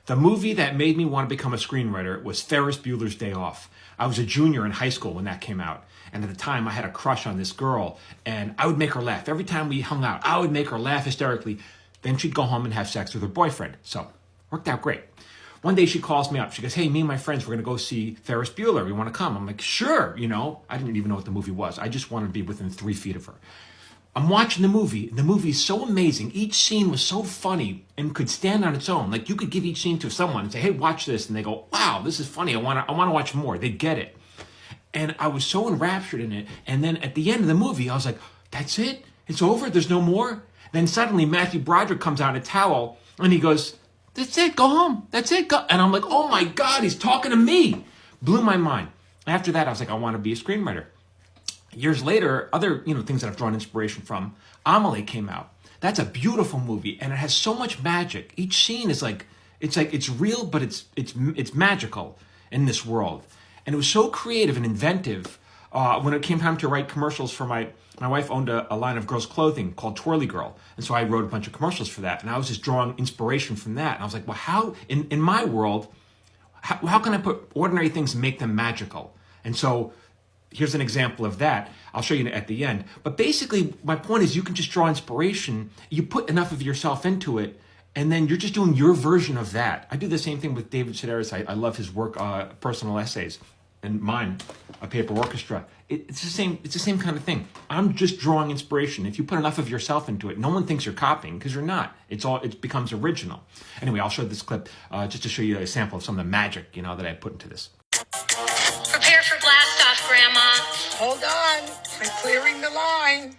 The movie that made me want to become a screenwriter was Ferris Bueller's Day Off. I was a junior in high school when that came out. And at the time, I had a crush on this girl. And I would make her laugh. Every time we hung out, I would make her laugh hysterically. Then she'd go home and have sex with her boyfriend. So, worked out great. One day she calls me up. She goes, hey, me and my friends, we're going to go see Ferris Bueller. You want to come? I'm like, sure. I didn't even know what the movie was. I just wanted to be within 3 feet of her. I'm watching the movie. The movie is so amazing. Each scene was so funny and could stand on its own. Like you could give each scene to someone and say, hey, watch this. And they go, wow, this is funny. I want to watch more. They get it. And I was so enraptured in it. And then at the end of the movie, I was like, that's it? It's over? There's no more? Then suddenly Matthew Broderick comes out in a towel and he goes, that's it. Go home. That's it. Go. And I'm like, oh my God, he's talking to me. Blew my mind. After that, I was like, I want to be a screenwriter. Years later, other things that I've drawn inspiration from, Amelie came out. That's a beautiful movie, and it has so much magic. Each scene is it's real, but it's magical in this world. And it was so creative and inventive. When it came time to write commercials for my wife owned a line of girls' clothing called Twirly Girl, and so I wrote a bunch of commercials for that. And I was just drawing inspiration from that. And I was like, well, how in my world, how can I put ordinary things and make them magical? And so here's an example of that. I'll show you at the end. But basically, my point is you can just draw inspiration. You put enough of yourself into it, and then you're just doing your version of that. I do the same thing with David Sedaris. I love his work, personal essays, and mine, A Paper Orchestra. It's the same kind of thing. I'm just drawing inspiration. If you put enough of yourself into it, no one thinks you're copying because you're not. It becomes original. Anyway, I'll show this clip just to show you a sample of some of the magic that I put into this. Prepare for blast off, Grandma. Hold on. I'm clearing the line.